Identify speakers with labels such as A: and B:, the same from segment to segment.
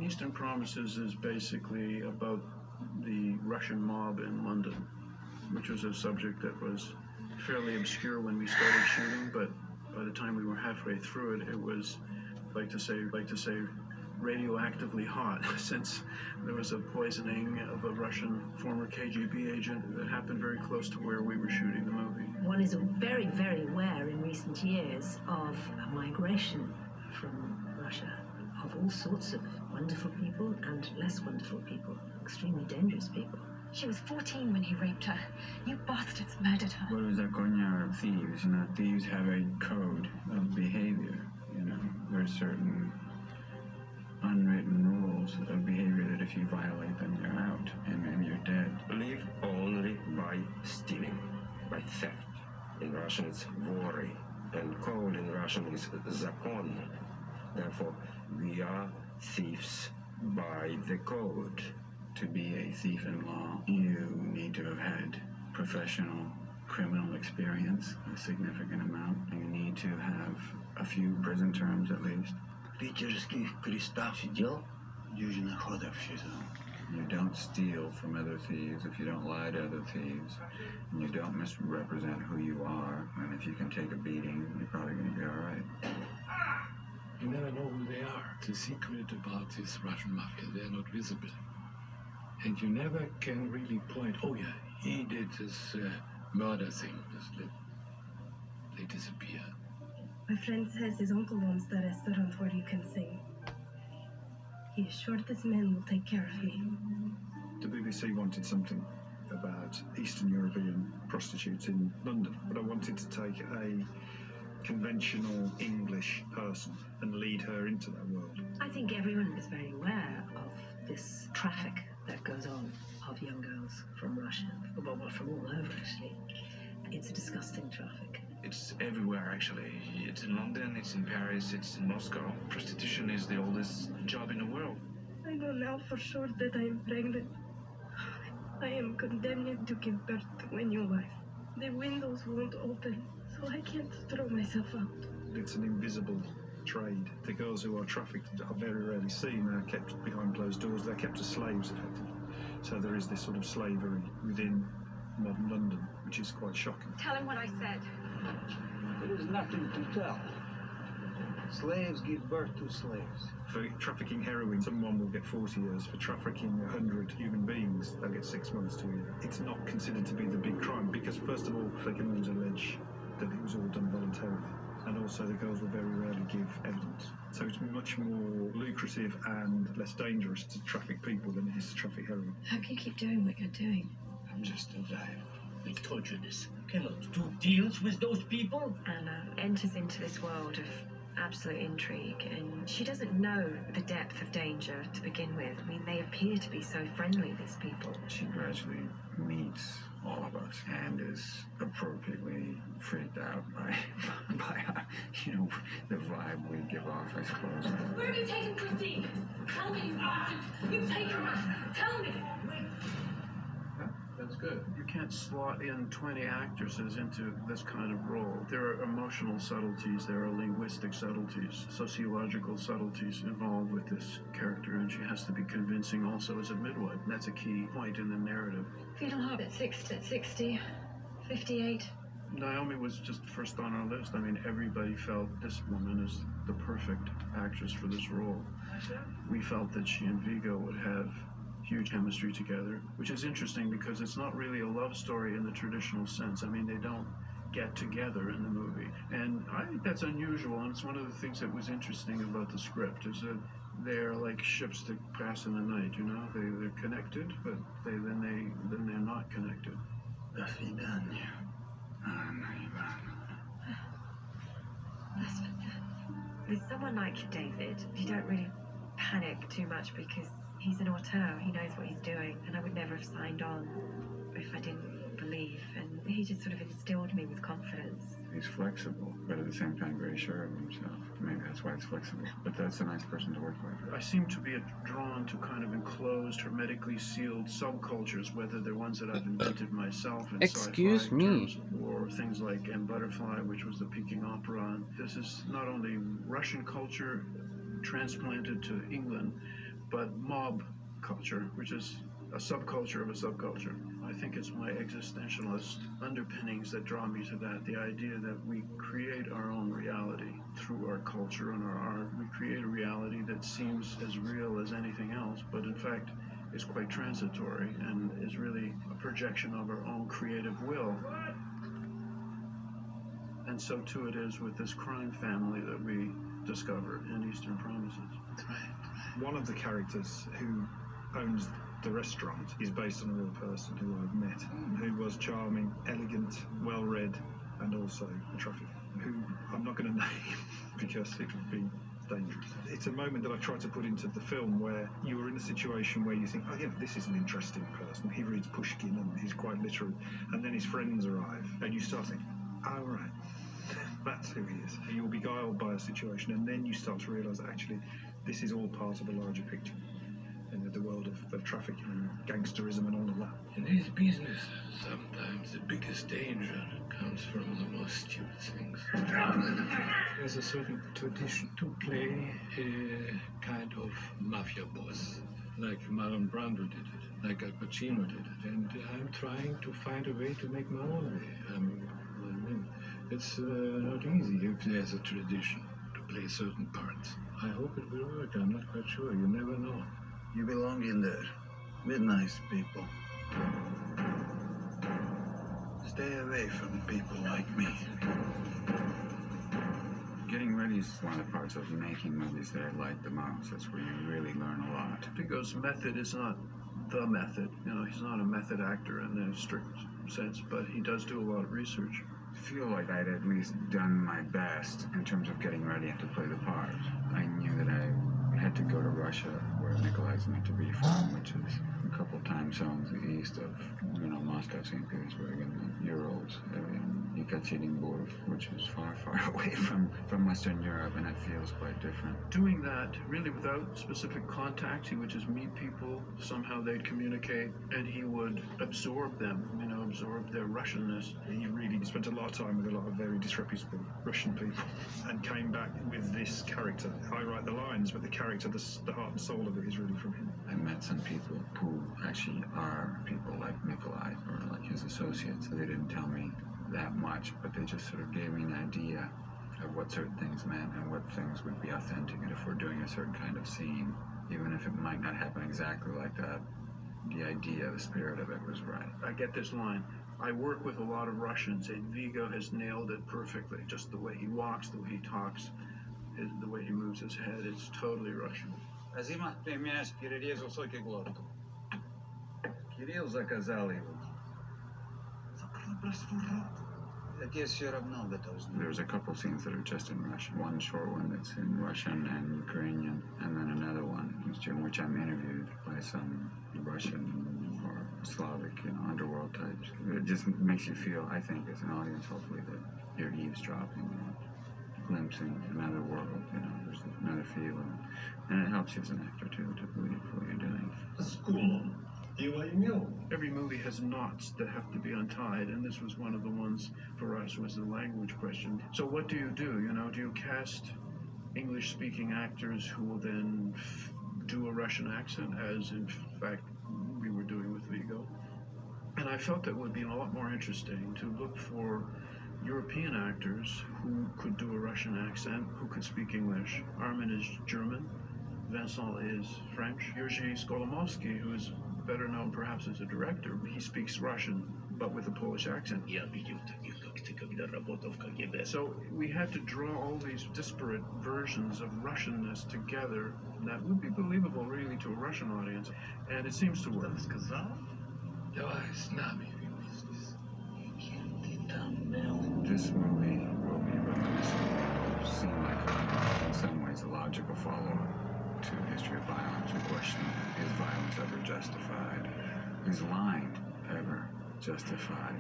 A: Eastern Promises is basically about the Russian mob in London, which was a subject that was fairly obscure when we started shooting, but by the time we were halfway through it, it was, like to say, radioactively hot, since there was a poisoning of a Russian former KGB agent that happened very close to where we were shooting the movie.
B: One is very, very aware in recent years of a migration from Russia of all sorts of wonderful people and less wonderful people, extremely dangerous people.
C: She was 14 when he raped her. You bastards murdered her.
D: Well, Zakonia are thieves, and that thieves have a code of behavior. You know, there's certain unwritten rules of behavior that if you violate them, you're out, and then you're dead.
E: Live only by stealing, by theft. In Russian it's vory, and code in Russian is zakon. Therefore, we are thieves by the code.
D: To be a thief in law, you need to have had professional criminal experience, a significant amount. You need to have a few prison terms at least.
F: Питерских крестах сидел, дюжина ходов считал.
D: You don't steal from other thieves if you don't lie to other thieves, and you don't misrepresent who you are, and if you can take a beating, you're probably going to be all right.
G: You never know who they are. The secret about this Russian mafia, they're not visible. And you never can really point, oh yeah, he did this murder thing. Just they disappear.
H: My friend says his uncle owns the restaurant where you can sing. He assured this man will take care of me.
I: The BBC wanted something about Eastern European prostitutes in London, but I wanted to take a conventional English person and lead her into that world.
B: I think everyone is very aware of this traffic that goes on of young girls from Russia, well, from all over actually. It's a disgusting traffic.
J: It's everywhere actually. It's in London, it's in Paris, it's in Moscow. Prostitution is the oldest job in the world.
H: I know now for sure that I am pregnant. I am condemned to give birth to a new life. The windows won't open, so I can't throw myself out.
I: It's an invisible trade. The girls who are trafficked are very rarely seen. They're kept behind closed doors. They're kept as slaves, effectively. So there is this sort of slavery within modern London, which is quite shocking.
C: Tell him what I said.
F: There is nothing to tell. Slaves give birth to slaves.
I: For trafficking heroin, someone will get 40 years. For trafficking 100 human beings, they'll get 6 months to a year. It's not considered to be the big crime because, first of all, they can always allege that it was all done voluntarily. And also the girls will very rarely give evidence. So it's much more lucrative and less dangerous to traffic people than it is to traffic heroin.
C: How can you keep doing what you're doing?
F: I'm just alive.
K: I told you this. Cannot do deals with those people.
C: Anna enters into this world of absolute intrigue, and she doesn't know the depth of danger to begin with. I mean, they appear to be so friendly, these people.
D: She gradually meets all of us and is appropriately freaked out by the vibe we give off, I suppose.
C: Where have you taken Christine? Tell me, you bastard! You take her! Tell me!
A: That's good. You can't slot in 20 actresses into this kind of role. There are emotional subtleties, there are linguistic subtleties, sociological subtleties involved with this character, and she has to be convincing also as a midwife. That's a key point in the narrative.
C: Fetal heart at 60, 58.
A: Naomi was just first on our list. I mean, everybody felt this woman is the perfect actress for this role. We felt that she and Viggo would have huge chemistry together, which is interesting because it's not really a love story in the traditional sense. I mean, they don't get together in the movie, and I think that's unusual, and it's one of the things that was interesting about the script is that they're like ships that pass in the night, you know? They're connected, but then they're not connected.
F: До свидания.
C: With someone like David, you don't really panic too much because he's an auteur, he knows what he's doing, and I would never have signed on if I didn't believe, and he just sort of instilled me with confidence.
D: He's flexible, but at the same time very sure of himself. Maybe that's why it's flexible, but that's a nice person to work with.
A: I seem to be drawn to kind of enclosed, hermetically sealed subcultures, whether they're ones that I've invented myself in
L: Excuse
A: sci-fi
L: me.
A: terms, or things like M. Butterfly, which was the Peking opera. And this is not only Russian culture transplanted to England, but mob culture, which is a subculture of a subculture. I think it's my existentialist underpinnings that draw me to that, the idea that we create our own reality through our culture and our art. We create a reality that seems as real as anything else, but in fact is quite transitory and is really a projection of our own creative will. And so too it is with this crime family that we discover in Eastern Promises.
I: One of the characters who owns the restaurant is based on a real person who I've met, who was charming, elegant, well-read, and also a trafficker, who I'm not going to name because it would be dangerous. It's a moment that I try to put into the film where you are in a situation where you think, oh yeah, this is an interesting person. He reads Pushkin and he's quite literary. And then his friends arrive and you start thinking, oh right, that's who he is. You'll be beguiled by a situation and then you start to realise that actually this is all part of a larger picture. In the world of trafficking and gangsterism and all of that.
G: In this business, sometimes the biggest danger comes from the most stupid things. There's a certain tradition to play a kind of mafia boss, like Marlon Brando did it, like Al Pacino did it, and I'm trying to find a way to make my own way. I mean, it's not easy if there's a tradition to play certain parts. I hope it will work. I'm not quite sure. You never know.
F: You belong in there with nice people. Stay away from people like me.
D: Getting ready is one of the parts of making movies that I like the most. That's where you really learn a lot.
A: Vigo's method is not the method. You know, he's not a method actor in the strict sense, but he does do a lot of research.
D: I feel like I'd at least done my best in terms of getting ready to play the part. I knew that I had to go to Russia, where Nikolai's meant to be from, which is a couple time zones east of, Moscow, St. Petersburg, and the Urals, and Yekaterinburg, which is far, far away from Western Europe, and it feels quite different.
A: Doing that really without specific contact, he would just meet people, somehow they'd communicate, and he would absorb them, absorb their Russianness.
I: He really spent a lot of time with a lot of very disreputable Russian people and came back with this character. I write the lines, but the character, the heart and soul of it is really from him.
D: I met some people who actually are people like Nikolai or like his associates. They didn't tell me that much, but they just sort of gave me an idea of what certain things meant and what things would be authentic. And if we're doing a certain kind of scene, even if it might not happen exactly like that, the idea, the spirit of it was right.
A: I get this line. I work with a lot of Russians, and Vigo has nailed it perfectly. Just the way he walks, the way he talks, the way he moves his head, it's totally Russian.
F: Азима, ты меня перерезал соки глотку. Кирилл заказал его. Закрой свой рот. Так я все равно готов знать.
D: There's a couple scenes that are just in Russian. One short one that's in Russian and Ukrainian, and then another one in which I'm interviewed by some Russian or Slavic, underworld types. It just makes you feel, I think, as an audience, hopefully, that you're eavesdropping, glimpsing another world, there's another feeling. And it helps you as an actor, too, to believe what you're doing.
A: Every movie has knots that have to be untied, and this was one of the ones for us, was the language question. So what do? Do you cast English-speaking actors who will then do a Russian accent, as in fact we were doing with Vigo? And I felt it would be a lot more interesting to look for European actors who could do a Russian accent, who could speak English. Armin is German, Vincent is French. Jerzy Skolomovsky, who is better known perhaps as a director, he speaks Russian, but with a Polish accent. So we had to draw all these disparate versions of Russianness together that would be believable really to a Russian audience, and it seems to work.
D: This movie will be reminiscent, seem like in some ways a logical follow-up to History of Violence. The question, is violence ever justified? Is lying ever justified?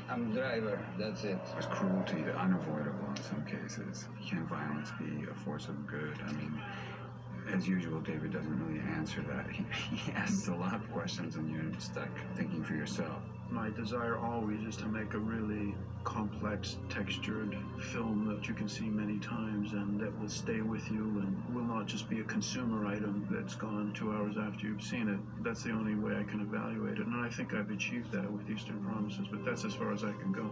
F: I'm driver, that's it.
D: Is cruelty unavoidable in some cases? Can violence be a force of good? I mean, as usual, David doesn't really answer that. He asks a lot of questions and you're stuck thinking for yourself.
A: My desire always is to make a really complex, textured film that you can see many times and that will stay with you and will not just be a consumer item that's gone 2 hours after you've seen it. That's the only way I can evaluate it, and I think I've achieved that with Eastern Promises, but that's as far as I can go.